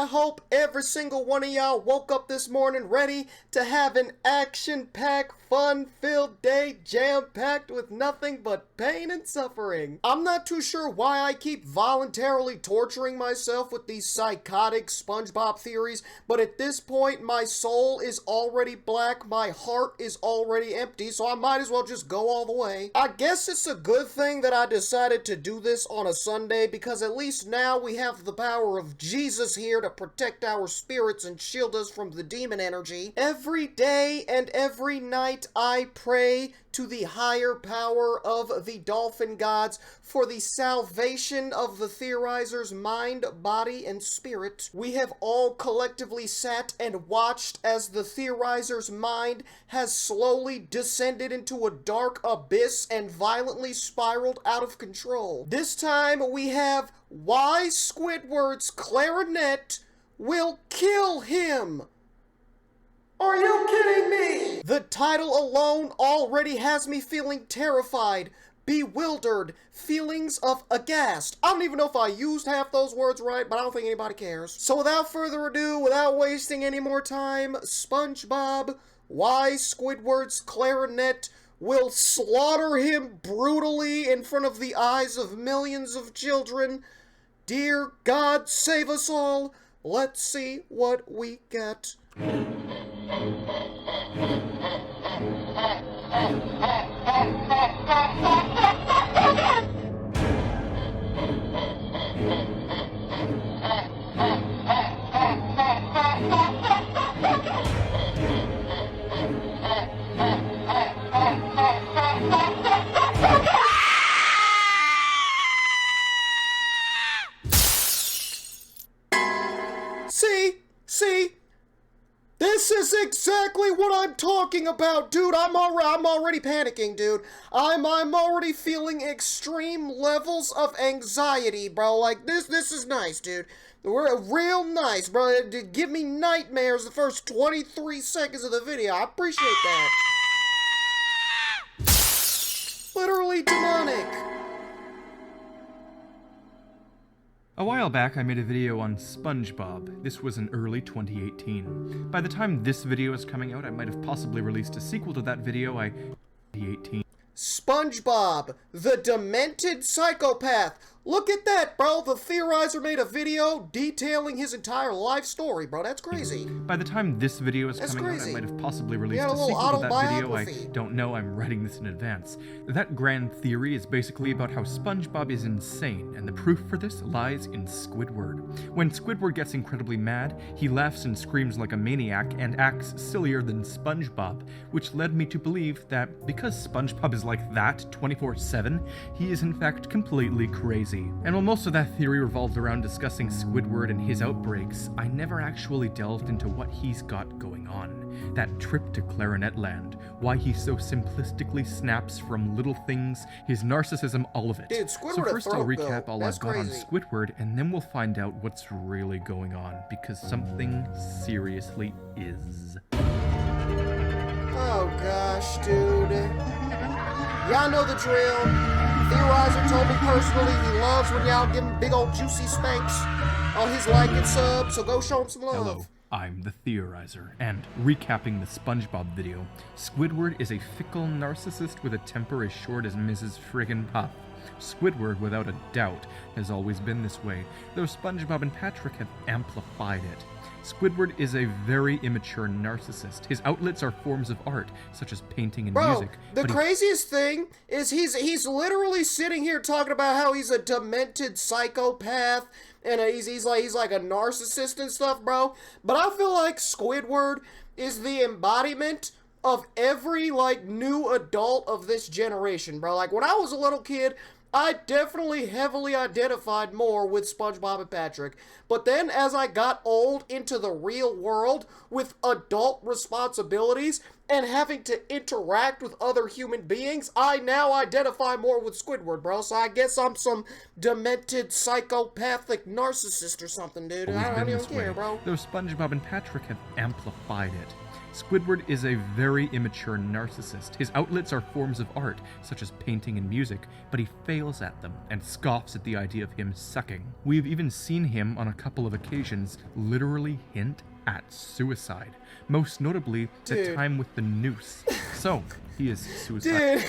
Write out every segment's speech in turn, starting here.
I hope every single one of y'all woke up this morning ready to have an action-packed, fun-filled day jam-packed with nothing but pain and suffering. I'm not too sure why I keep voluntarily torturing myself with these psychotic Spongebob theories, but at this point, my soul is already black, my heart is already empty, so I might as well just go all the way. I guess it's a good thing that I decided to do this on a Sunday, because at least now we have the power of Jesus here to protect our spirits and shield us from the demon energy. Every day and every night I pray to the higher power of the dolphin gods for the salvation of the Theorizer's mind, body, and spirit. We have all collectively sat and watched as the Theorizer's mind has slowly descended into a dark abyss and violently spiraled out of control. This time we have why Squidward's clarinet will kill him. Are you kidding me? The title alone already has me feeling terrified, bewildered, feelings of aghast. I don't even know if I used half those words right, but I don't think anybody cares. So without further ado, without wasting any more time, SpongeBob, why Squidward's clarinet will slaughter him brutally in front of the eyes of millions of children. Dear God, save us all. Let's see what we get. See? This is exactly what I'm talking about, dude. I'm already panicking, dude. I'm already feeling extreme levels of anxiety, bro. Like, this is nice, dude. We're real nice, bro. It give me nightmares the first 23 seconds of the video. I appreciate that. Literally demonic. A while back, I made a video on Spongebob. This was in early 2018. By the time this video is coming out, I might have possibly released a sequel to that video. 2018. Spongebob, the demented psychopath. Look at that, bro. The Theorizer made a video detailing his entire life story, bro. That's crazy. By the time this video is coming out, I might have possibly released a sequel to that video. I don't know. I'm writing this in advance. That grand theory is basically about how Spongebob is insane, and the proof for this lies in Squidward. When Squidward gets incredibly mad, he laughs and screams like a maniac and acts sillier than Spongebob, which led me to believe that because Spongebob is like that 24/7, he is in fact completely crazy. And while most of that theory revolved around discussing Squidward and his outbreaks, I never actually delved into what he's got going on. That trip to Clarinet Land, why he so simplistically snaps from little things, his narcissism, all of it. Dude, Squidward so first I'll recap all I've got on Squidward, and then we'll find out what's really going on, because something seriously is. Oh gosh, dude. Y'all know the drill. Theorizer told me personally he loves when y'all give him big old juicy spanks on his like and sub, so go show him some love. Hello, I'm the Theorizer, and recapping the Spongebob video, Squidward is a fickle narcissist with a temper as short as Mrs. Friggin' Puff. Squidward, without a doubt, has always been this way, though Spongebob and Patrick have amplified it. Squidward is a very immature narcissist. His outlets are forms of art, such as painting and music. The craziest thing is he's literally sitting here talking about how he's a demented psychopath and he's like a narcissist and stuff, bro. But I feel like Squidward is the embodiment of every like new adult of this generation, bro. Like when I was a little kid, I definitely heavily identified more with Spongebob and Patrick. But then as I got old into the real world with adult responsibilities, and having to interact with other human beings, I now identify more with Squidward, bro. So I guess I'm some demented, psychopathic narcissist or something, dude. I don't even care, bro. Though Spongebob and Patrick have amplified it. Squidward is a very immature narcissist. His outlets are forms of art, such as painting and music, but he fails at them and scoffs at the idea of him sucking. We've even seen him on a couple of occasions literally hint at suicide. Most notably, the time with the noose. So, he is suicidal. Dude.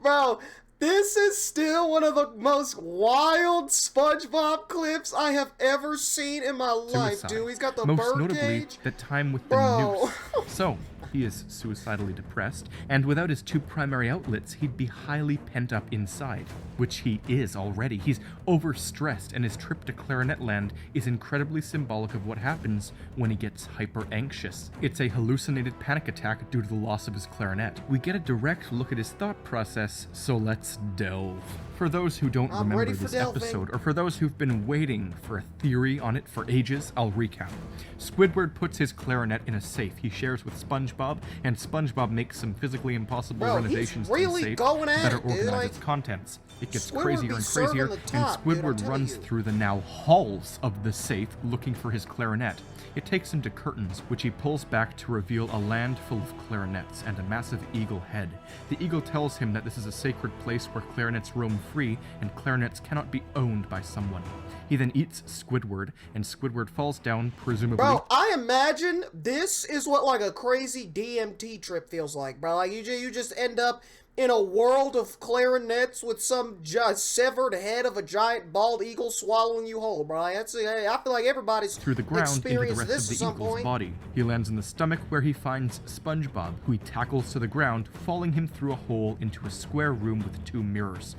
Bro, this is still one of the most wild SpongeBob clips I have ever seen in my life, dude. He's got the Most bird notably, cage. the time with the noose. So, he is suicidally depressed, and without his two primary outlets, he'd be highly pent up inside, which he is already. He's overstressed, and his trip to Clarinet Land is incredibly symbolic of what happens when he gets hyper-anxious. It's a hallucinated panic attack due to the loss of his clarinet. We get a direct look at his thought process, so let's delve. For those who don't remember this episode, or for those who've been waiting for a theory on it for ages, I'll recap. Squidward puts his clarinet in a safe he shares with SpongeBob, and SpongeBob makes some physically impossible renovations to the safe to better organize its contents. It gets crazier and crazier, and Squidward runs through the now halls of the safe looking for his clarinet. It takes him to curtains, which he pulls back to reveal a land full of clarinets and a massive eagle head. The eagle tells him that this is a sacred place where clarinets roam free, and clarinets cannot be owned by someone. He then eats Squidward, and Squidward falls down, presumably... Bro, I imagine this is what, like, a crazy DMT trip feels like, bro. Like, you just end up in a world of clarinets with some severed head of a giant bald eagle swallowing you whole, bro. I feel like everybody's through the ground into the rest of the eagle's body. He lands in the stomach, where he finds Spongebob, who he tackles to the ground, falling him through a hole into a square room with 2 mirrors.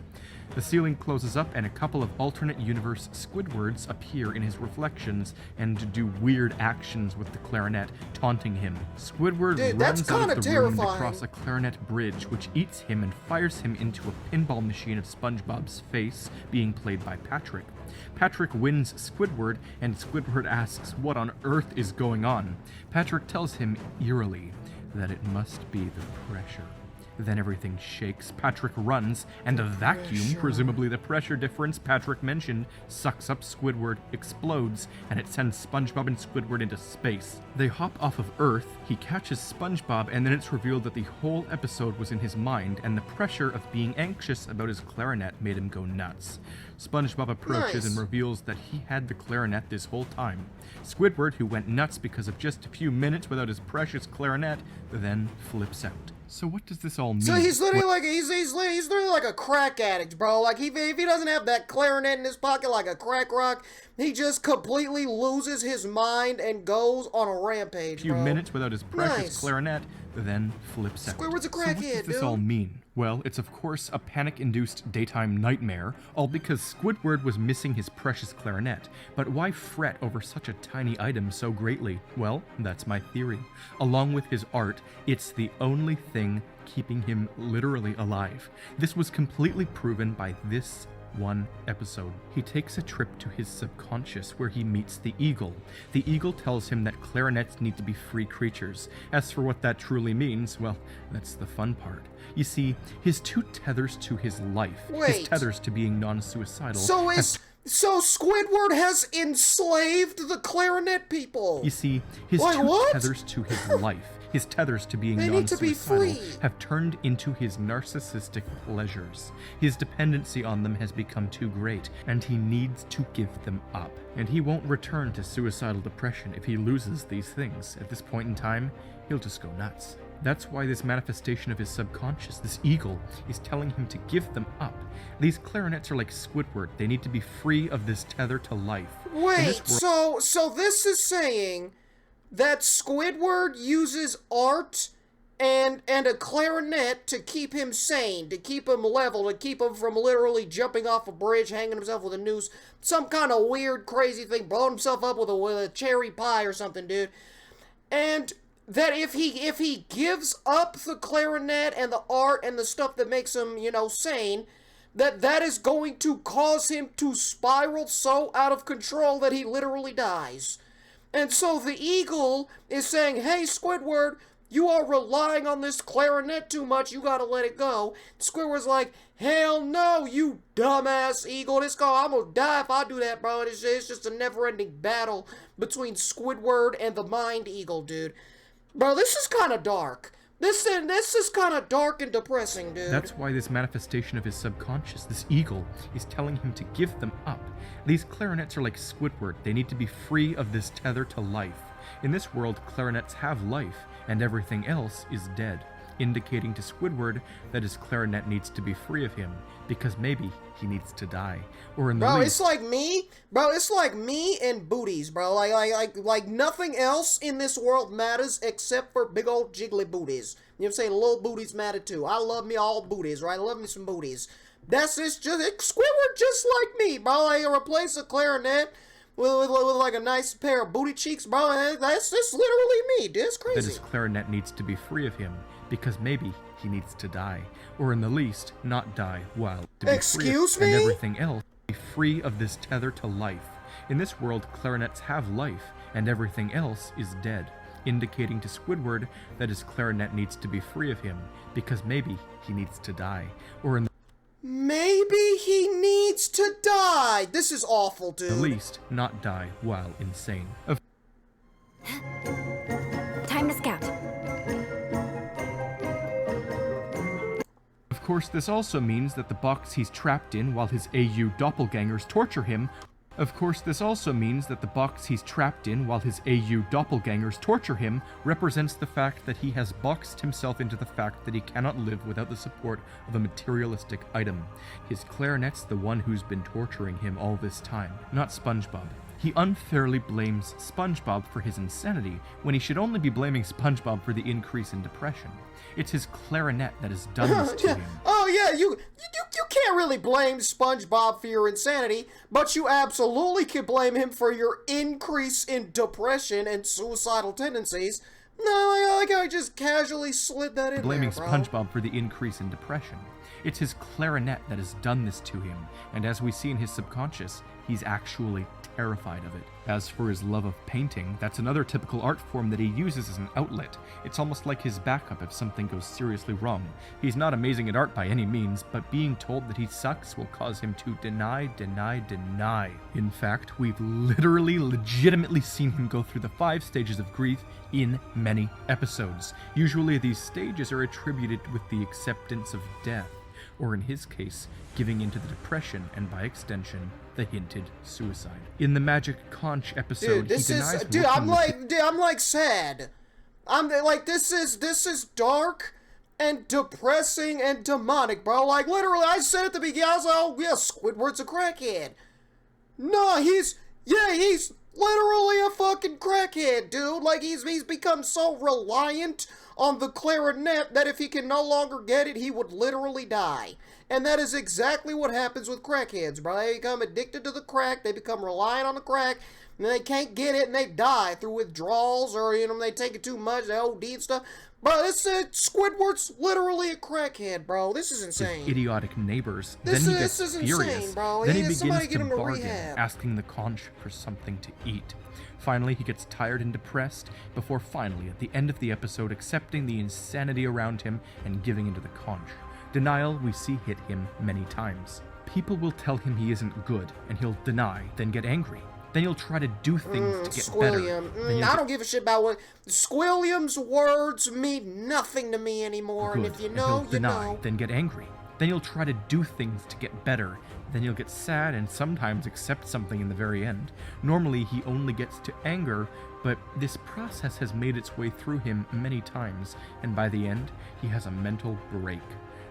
The ceiling closes up, and a couple of alternate universe Squidwards appear in his reflections and do weird actions with the clarinet, taunting him. Squidward runs out of the room to cross a clarinet bridge, which eats him and fires him into a pinball machine of SpongeBob's face, being played by Patrick. Patrick wins Squidward, and Squidward asks what on earth is going on. Patrick tells him eerily that it must be the pressure. Then everything shakes, Patrick runs, and a vacuum, presumably the pressure difference Patrick mentioned, sucks up Squidward, explodes, and it sends SpongeBob and Squidward into space. They hop off of Earth, he catches SpongeBob, and then it's revealed that the whole episode was in his mind, and the pressure of being anxious about his clarinet made him go nuts. SpongeBob approaches and reveals that he had the clarinet this whole time. Squidward, who went nuts because of just a few minutes without his precious clarinet, then flips out. So what does this all mean? So he's literally like he's literally like a crack addict, bro. Like if he doesn't have that clarinet in his pocket like a crack rock, he just completely loses his mind and goes on a rampage, bro. A few minutes without his precious clarinet, then flips out. Squidward's a crackhead, So what does this all mean? Well, it's of course a panic-induced daytime nightmare, all because Squidward was missing his precious clarinet. But why fret over such a tiny item so greatly? Well, that's my theory. Along with his art, it's the only thing keeping him literally alive. This was completely proven by this one episode. He takes a trip to his subconscious where he meets the eagle. The eagle tells him that clarinets need to be free creatures. As for what that truly means, well, that's the fun part. You see, his 2 tethers to his life, his tethers to being non-suicidal. So Squidward has enslaved the clarinet people. You see, his 2 tethers to his life, his tethers to being non-suicidal, have turned into his narcissistic pleasures. His dependency on them has become too great, and he needs to give them up. And he won't return to suicidal depression if he loses these things. At this point in time, he'll just go nuts. That's why this manifestation of his subconscious, this eagle, is telling him to give them up. These clarinets are like Squidward. They need to be free of this tether to life. Wait, so this is saying that Squidward uses art and a clarinet to keep him sane, to keep him level, to keep him from literally jumping off a bridge, hanging himself with a noose, some kind of weird, crazy thing, blowing himself up with a cherry pie or something, dude. And that if he gives up the clarinet and the art and the stuff that makes him, sane, that is going to cause him to spiral so out of control that he literally dies. And so the eagle is saying, hey, Squidward, You are relying on this clarinet too much. You gotta let it go. Squidward's like, hell no, you dumbass eagle. I'm gonna die if I do that, bro. It's just a never-ending battle between Squidward and the Mind Eagle, dude. Bro, this is kind of dark. This is kind of dark and depressing, dude. That's why this manifestation of his subconscious, this eagle, is telling him to give them up. These clarinets are like Squidward. They need to be free of this tether to life. In this world, clarinets have life, and everything else is dead, indicating to Squidward that his clarinet needs to be free of him, because maybe he needs to die. Or in the Bro, it's like me. Bro, it's like me and booties, bro. Like nothing else in this world matters except for big old jiggly booties. You know what I'm saying? Little booties matter too. I love me all booties, right? I love me some booties. That's just Squidward just like me, bro. Like, replace a clarinet with like a nice pair of booty cheeks, bro. That's just literally me, dude. It's crazy. That his clarinet needs to be free of him, because maybe he needs to die, or in the least, not die while to be Excuse free me? And everything else be free of this tether to life. In this world, clarinets have life, and everything else is dead, indicating to Squidward that his clarinet needs to be free of him, because maybe he needs to die, or in the Maybe he needs to die. This is awful, dude. At least, not die while insane. Time to scout. Of course, this also means that the box he's trapped in while his AU doppelgangers torture him represents the fact that he has boxed himself into the fact that he cannot live without the support of a materialistic item. His clarinet's the one who's been torturing him all this time, not Spongebob. He unfairly blames Spongebob for his insanity, when he should only be blaming Spongebob for the increase in depression. It's his clarinet that has done this to him. Oh yeah, you can't really blame SpongeBob for your insanity, but you absolutely can blame him for your increase in depression and suicidal tendencies. No, I like how I just casually slid that in Blaming there, bro. SpongeBob for the increase in depression. It's his clarinet that has done this to him, and as we see in his subconscious, he's actually terrified of it. As for his love of painting, that's another typical art form that he uses as an outlet. It's almost like his backup if something goes seriously wrong. He's not amazing at art by any means, but being told that he sucks will cause him to deny. In fact, we've legitimately seen him go through the 5 stages of grief in many episodes. Usually these stages are attributed with the acceptance of death, or in his case, giving into the depression and by extension, the hinted suicide. In the Magic Conch episode, dude, I'm like sad. I'm like, this is dark and depressing and demonic, bro. Like, literally, I said at the beginning, I was like, oh yeah, Squidward's a crackhead. No, he's literally a fucking crackhead, dude. Like, he's become so reliant on the clarinet that if he can no longer get it, he would literally die. And that is exactly what happens with crackheads, bro. They become addicted to the crack, they become reliant on the crack, and they can't get it, and they die through withdrawals, or, you know, they take it too much, they OD and stuff. Bro, Squidward's literally a crackhead, bro. This is insane. His idiotic neighbors. This then he gets is furious. Insane, bro. Then he begins to get bargain, asking the conch for something to eat. Finally, he gets tired and depressed, before finally, at the end of the episode, accepting the insanity around him and giving into the conch. Denial we see hit him many times. People will tell him he isn't good, and he'll deny, then get angry. Then he'll try to do things to get better. I don't give a shit about what... Squilliam's words mean nothing to me anymore, Good. And if you know, and he'll deny, then get angry. Then he'll try to do things to get better. Then he'll get sad and sometimes accept something in the very end. Normally, he only gets to anger, but this process has made its way through him many times, and by the end, he has a mental break.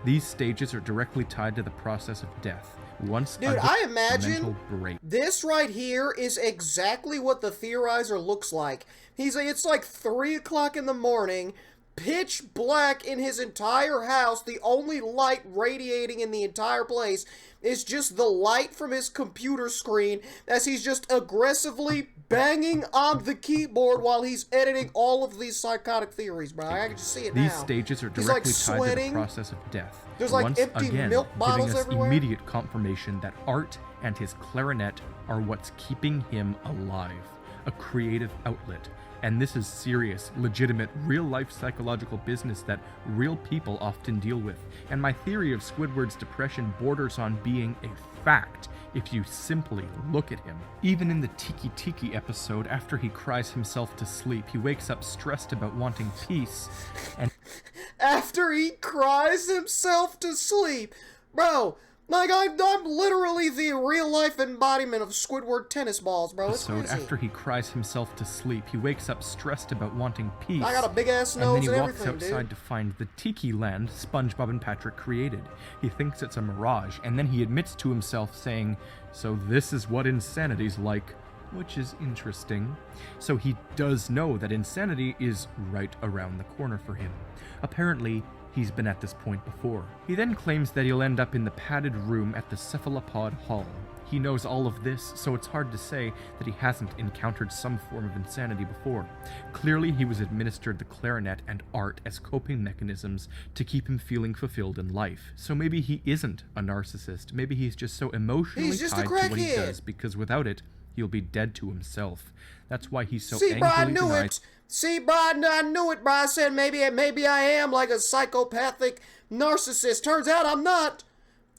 These stages are directly tied to the process of death. Dude, I imagine this right here is exactly what the Theorizer looks like. It's like 3 o'clock in the morning, pitch black in his entire house. The only light radiating in the entire place is just the light from his computer screen as he's just aggressively banging on the keyboard while he's editing all of these psychotic theories, bro. I can just see it now. These stages are directly tied to the process of death. There's like once empty again, milk bottles giving us everywhere. Immediate confirmation that art and his clarinet are what's keeping him alive. a creative outlet. And this is serious, legitimate, real-life psychological business that real people often deal with. And my theory of Squidward's depression borders on being a fact if you simply look at him. Even in the Tiki Tiki episode, after he cries himself to sleep, he wakes up stressed about wanting peace, and after he cries himself to sleep? Bro, like, I'm literally the real-life embodiment of Squidward tennis balls, bro. It's crazy. After he cries himself to sleep, he wakes up stressed about wanting peace. I got a big-ass nose and everything, dude. And then he walks outside to find the Tiki land Spongebob and Patrick created. He thinks it's a mirage, and then he admits to himself saying, "So this is what insanity's like," which is interesting. So he does know that insanity is right around the corner for him. Apparently, he's been at this point before. He then claims that he'll end up in the padded room at the cephalopod hall. He knows all of this, so it's hard to say that he hasn't encountered some form of insanity before. Clearly, he was administered the clarinet and art as coping mechanisms to keep him feeling fulfilled in life. So maybe he isn't a narcissist. Maybe he's just so emotionally tied to what he does, because without it, he'll be dead to himself. That's why he's so angrily denied. See, bro, I knew it, bro. I said maybe I am like a psychopathic narcissist. Turns out I'm not.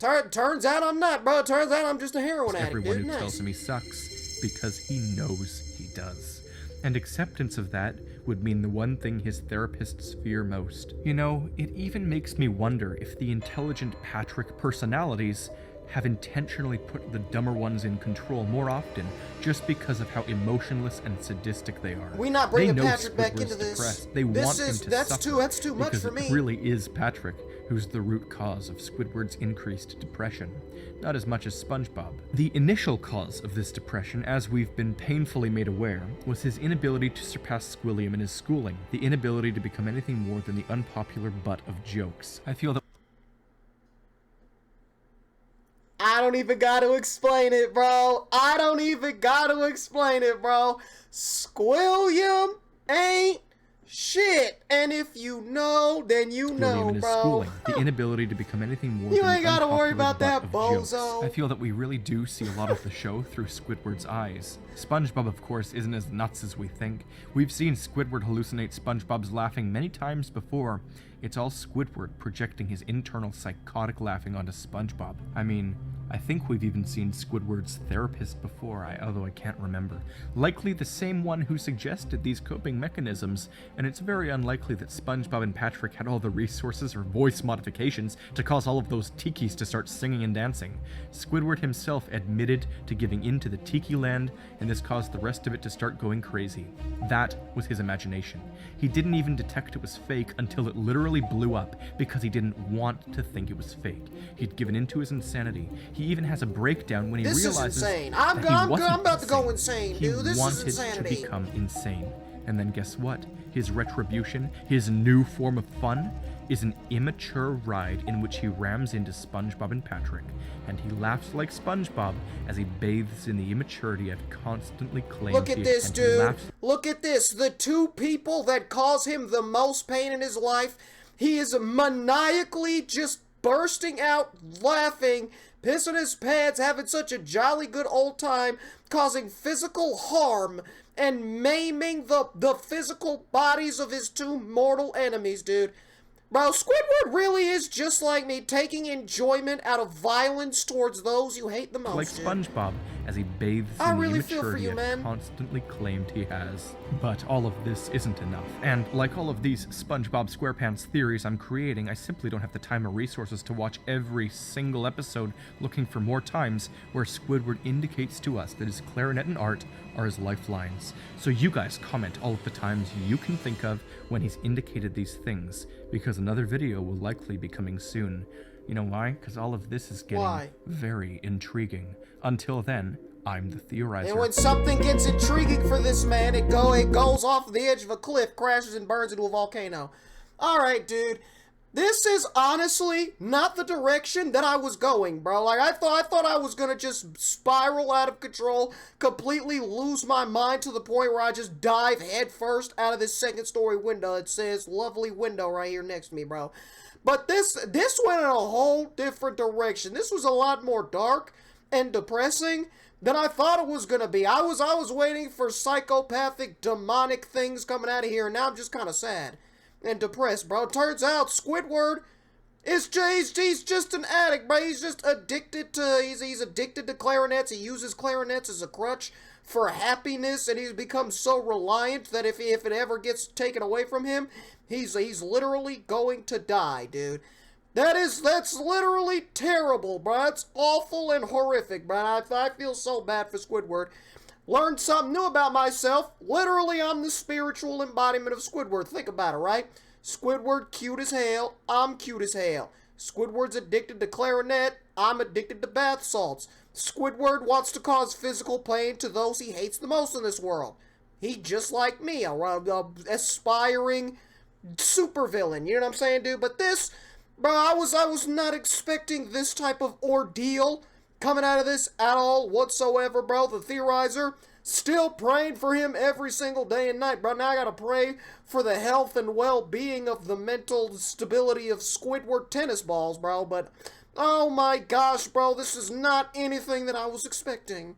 Turns out I'm not, bro. Turns out I'm just a heroin addict. Everyone who tells him he sucks because he knows he does. And acceptance of that would mean the one thing his therapists fear most. You know, it even makes me wonder if the intelligent Patrick personalities have intentionally put the dumber ones in control more often just because of how emotionless and sadistic they are. We not bringing Patrick back into this. Depressed. They want him to suffer. That's too much for me. Because it really is Patrick who's the root cause of Squidward's increased depression, not as much as Spongebob. The initial cause of this depression, as we've been painfully made aware, was his inability to surpass Squilliam in his schooling, the inability to become anything more than the unpopular butt of jokes. I feel that I don't even gotta explain it, bro. I don't even gotta explain it, bro. Squilliam ain't shit. And if you know, then you know, bro. Schooling, the inability to become anything more you than ain't gotta worry about that, bozo. I feel that we really do see a lot of the show through Squidward's eyes. Spongebob, of course, isn't as nuts as we think. We've seen Squidward hallucinate SpongeBob's laughing many times before. It's all Squidward projecting his internal psychotic laughing onto SpongeBob. I mean, I think we've even seen Squidward's therapist before, although I can't remember. Likely the same one who suggested these coping mechanisms, and it's very unlikely that Spongebob and Patrick had all the resources or voice modifications to cause all of those tikis to start singing and dancing. Squidward himself admitted to giving in to the tiki land, and this caused the rest of it to start going crazy. That was his imagination. He didn't even detect it was fake until it literally blew up because he didn't want to think it was fake. He'd given in to his insanity. He even has a breakdown when he realizes this is insane. I'm about to go insane, dude. This is insanity. He wanted to become insane. And then guess what? His retribution, his new form of fun, is an immature ride in which he rams into Spongebob and Patrick, and he laughs like SpongeBob as he bathes in the immaturity I've constantly claimed. Look at this, dude. Look at this. The two people that cause him the most pain in his life, he is maniacally just bursting out laughing, pissing his pants, having such a jolly good old time, causing physical harm and maiming the physical bodies of his two mortal enemies, dude. Bro, Squidward really is just like me, taking enjoyment out of violence towards those you hate the most. Like SpongeBob, as he bathes in the immaturity I've constantly claimed he has. But all of this isn't enough. And like all of these SpongeBob SquarePants theories I'm creating, I simply don't have the time or resources to watch every single episode looking for more times where Squidward indicates to us that his clarinet and art are his lifelines. So you guys comment all of the times you can think of when he's indicated these things, because another video will likely be coming soon. You know why? Because all of this is getting very intriguing. Until then, I'm the Theorizer. And when something gets intriguing for this man, it goes off the edge of a cliff, crashes and burns into a volcano. Alright, dude. This is honestly not the direction that I was going, bro. Like, I thought I was gonna just spiral out of control, completely lose my mind to the point where I just dive headfirst out of this second-story window. It says lovely window right here next to me, bro. But this went in a whole different direction. This was a lot more dark and depressing than I thought it was gonna be. I was waiting for psychopathic, demonic things coming out of here, and now I'm just kind of sad and depressed, bro. Turns out Squidward is he's just an addict, bro. He's just addicted to he's addicted to clarinets. He uses clarinets as a crutch for happiness, and he's become so reliant that if it ever gets taken away from him, he's literally going to die, dude. That's literally terrible, bro. That's awful and horrific, bro. I feel so bad for Squidward. Learned something new about myself. Literally, I'm the spiritual embodiment of Squidward. Think about it, right? Squidward, cute as hell. I'm cute as hell. Squidward's addicted to clarinet. I'm addicted to bath salts. Squidward wants to cause physical pain to those he hates the most in this world. He just like me, a aspiring supervillain. You know what I'm saying, dude? But this, bro, I was not expecting this type of ordeal coming out of this at all whatsoever, bro. The Theorizer, still praying for him every single day and night, bro. Now I gotta pray for the health and well-being of the mental stability of Squidward tennis balls, bro. But, oh my gosh, bro, this is not anything that I was expecting.